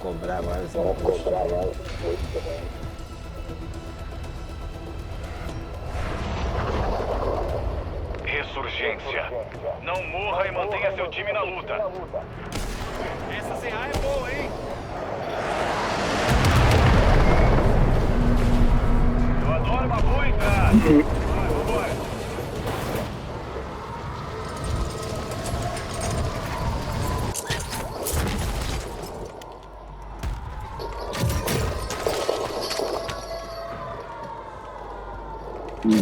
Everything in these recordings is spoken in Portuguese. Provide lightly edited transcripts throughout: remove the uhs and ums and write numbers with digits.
cobrar mais. Ressurgência. Não morra e mantenha seu time na luta. Essa CA é boa, hein? Eu adoro uma boa entrada. Vai, vambora. Os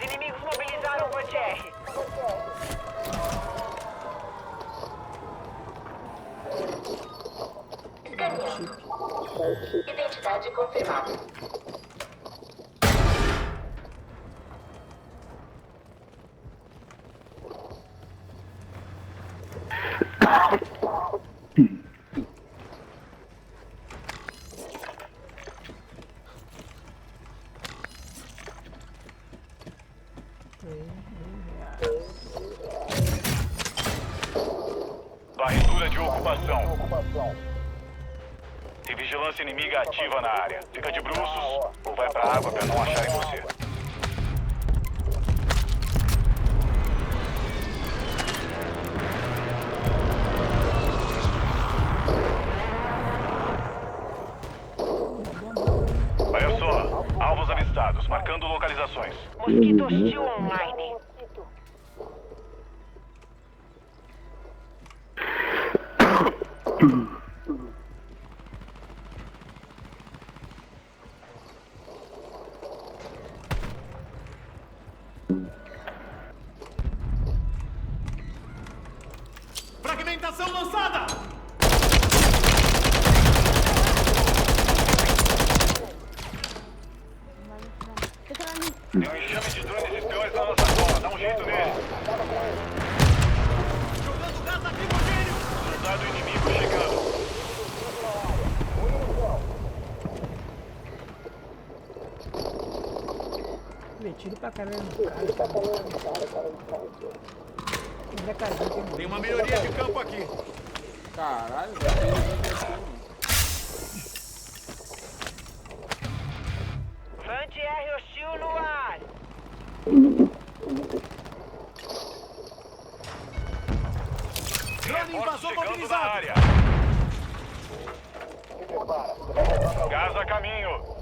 inimigos mobilizaram o Butcher. Identidade confirmada. Varredura de ocupação. Tem vigilância inimiga ativa na área. Fica de bruços ou vai pra água pra não acharem você. Olha só, alvos avistados, marcando localizações. Mosquito hostil online. Fragmentação lançada! Tem um enxame de drones espiões na nossa zona, dá um jeito nele. Jogando gás lacrimogêneo! Soldado inimigo chegando. Metido pra caramba. Tem uma melhoria de campo aqui. Caralho, velho. Anti-R hostil no ar. Drone invasor mobilizado na área. Gás a caminho.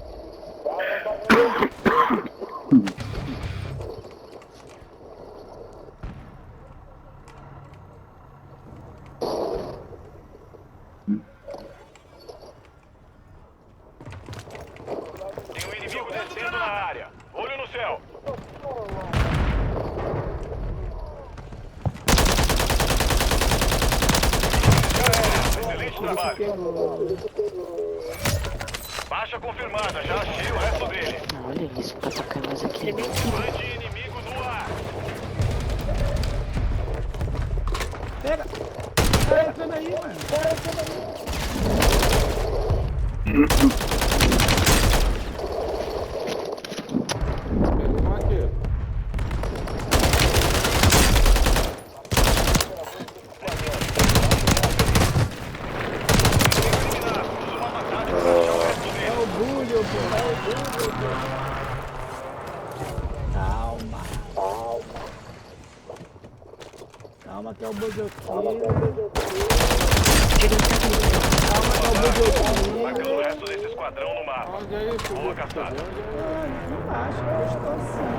Tem um inimigo descendo na área. Olho no céu. Excelente trabalho. Baixa confirmada, já achei o resto dele. Olha isso, pra atacar mais aqui. Anti-inimigo no ar. Pega! Tá entrando aí, mano. Pegou aqui. É o bulho, pô. É o bulho, pô. Calma. Calma que é o bulho. Calma que é o bulho. Marcando o resto desse esquadrão no mapa. Onde é isso? Boa caçada. Acho que eu estou sim.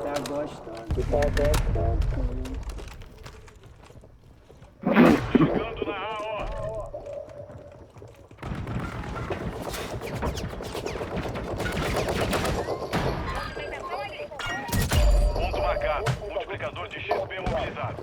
Tá gostando. Chegando na AO. Ponto marcado. Multiplicador de XP mobilizado.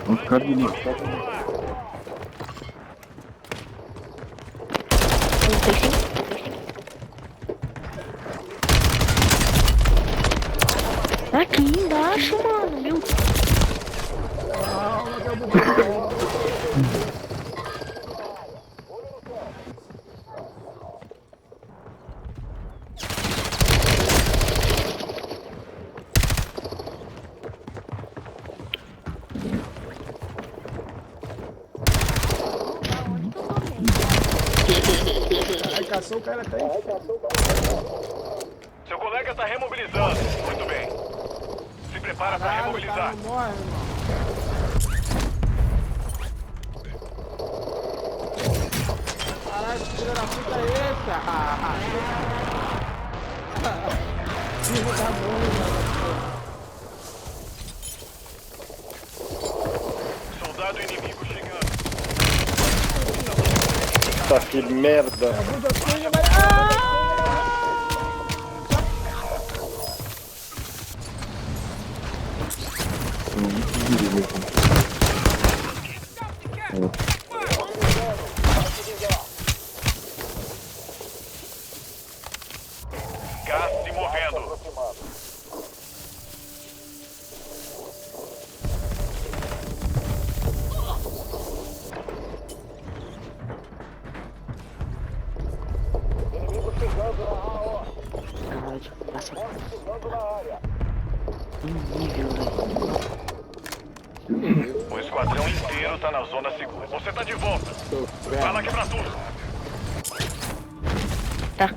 Os caras me mataram. Aqui embaixo, mano, meu. Calma que é o caçou o cara até. Seu colega está remobilizando. Muito bem. Se prepara para Caralho, o cara remobilizar. não morre, irmão. Caralho, que filho da puta é esse? Filho da mãe, Soldado inimigo chegando. Tá que merda. mano. Bujoquinho vai. Gás se movendo. Caralho, passa. Nível, velho. O esquadrão inteiro tá na zona segura. Você tá de volta. Vai lá quebrar tudo. Tá.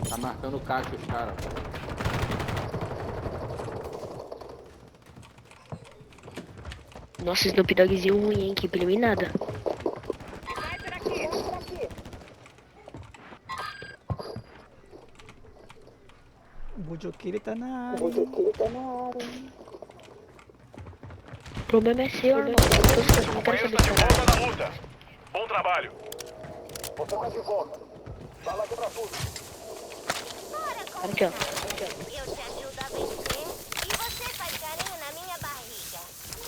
Tá marcando o caixa os caras. Nossa, Snoop Doggzinho ruim, hein? Que eliminada. O Bujoquinho tá na área. O problema é seu, irmão. Eu não quero Companheiro saber tá de de nada. volta na luta. Bom trabalho. Aqui, ó. Eu te ajudo a vencer e você faz carinho na minha barriga.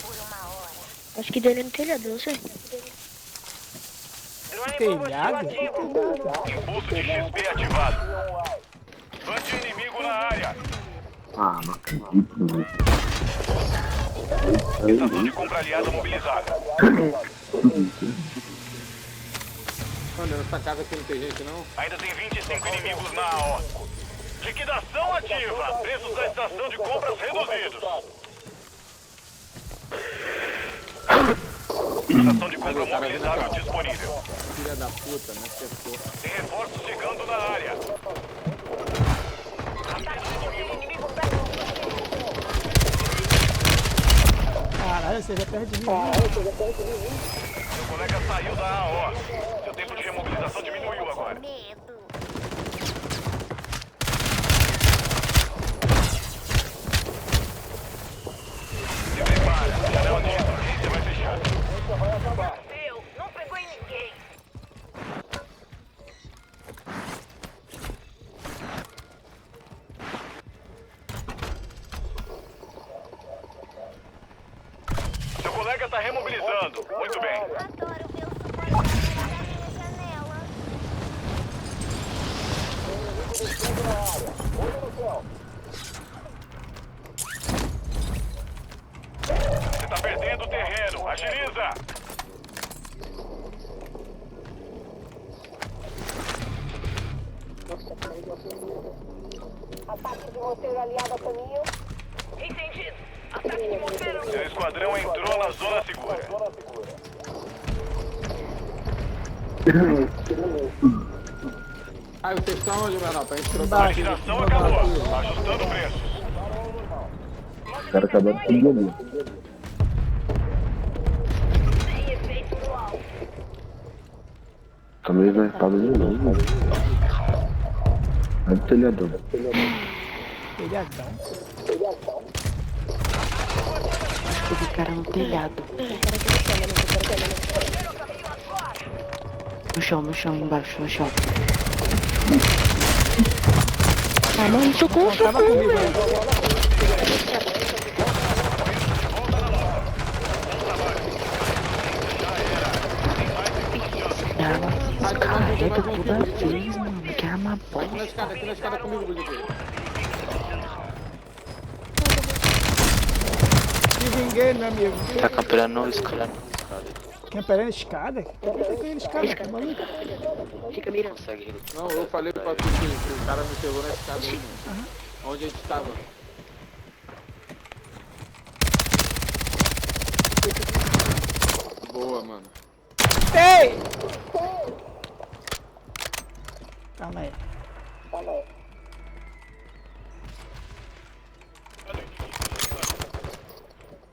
Por uma hora. Acho que dele é no telhado, não sei. Drone Telhado? combustível ativo. Impulso de XP ativado. Bande inimigo na área. Ah, não acredito, velho. Estação de compra aliada mobilizada. Mano, nessa casa aqui não tem gente, não? Ainda tem 25 inimigos na AO. Liquidação ativa. Preços da estação de compras reduzidos. Estação de compra mobilizável disponível. Filha da puta, né? Que porra. Tem reforços chegando na área. Caralho, você já perde de mim. Seu colega saiu da AO. Seu tempo de remobilização diminuiu agora. Medo. Se prepara. Janela de emergência vai fechar. Seu, não pegou em ninguém. Seu colega está remobilizando. Muito bem. Adoro ver o suporte da minha janela. Você está perdendo o terreno. Agiliza. Ataque de morteiro aliado a caminho. Entendido. Ataque de morteiro. Seu esquadrão entrou na zona segura. Ah, vocês estão onde, menor? Pra gente trocar Embaixo. aqui. Vacinação acabou. Ajustando preços. Os caras acabaram com tudo ali. Sem efeito no alvo. Também vai estar de novo. Vai do telhadão. Telhadão. Acho que eu vi cara no telhado. No chão, embaixo, no chão. Ah, mano, socorro, Tava socorro, comigo velho. aí. Carrega toda vez, mano. Que arma boa. Aqui na escada comigo, Budique. Me vinguei, meu amigo. Tá camperando escada. Camperando escada? Por que camperando escada? Tá maluco? Fica mirando. Não, eu falei pra tu que o cara me pegou na escada aí, mano. Onde a gente tava. Boa, mano. Ei! Calma aí.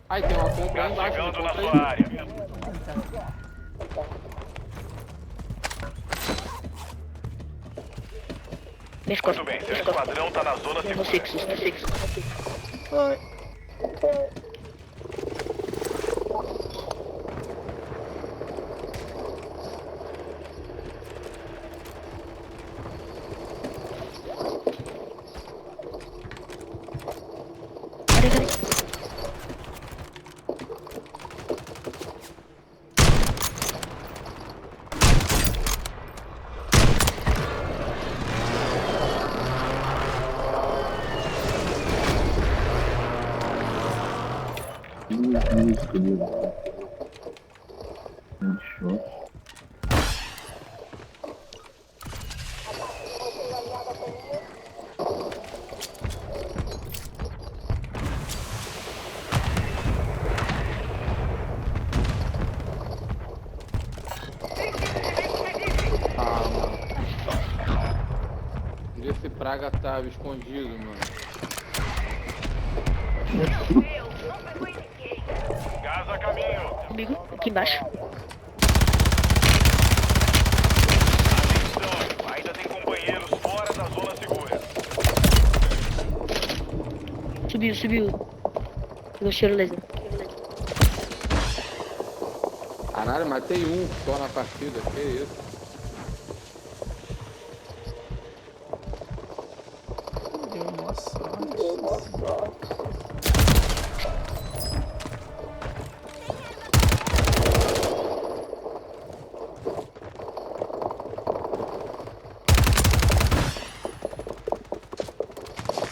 Ai, tem uma compra aí Gás embaixo. chegando na Compra sua aí. área. Minhas Muito costas. bem, seu Minhas costas. esquadrão tá na zona No segura. six, no six. Oi. Cadê? Fechou. Ah, mano. Queria esse praga tava escondido, mano. Gás a caminho. Comigo, aqui embaixo. Atenção, ainda tem companheiros fora da zona segura. Subiu. Pegou cheiro laser. Caralho, matei um só na partida. Que isso? Deu nossa.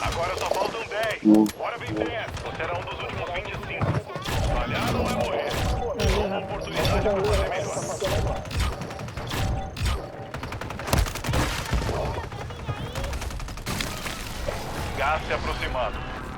Agora só faltam 10. Bora vencer. Você será um dos últimos 25. Falhar não é morrer. Uma oportunidade para fazer melhor. Gás se aproximando.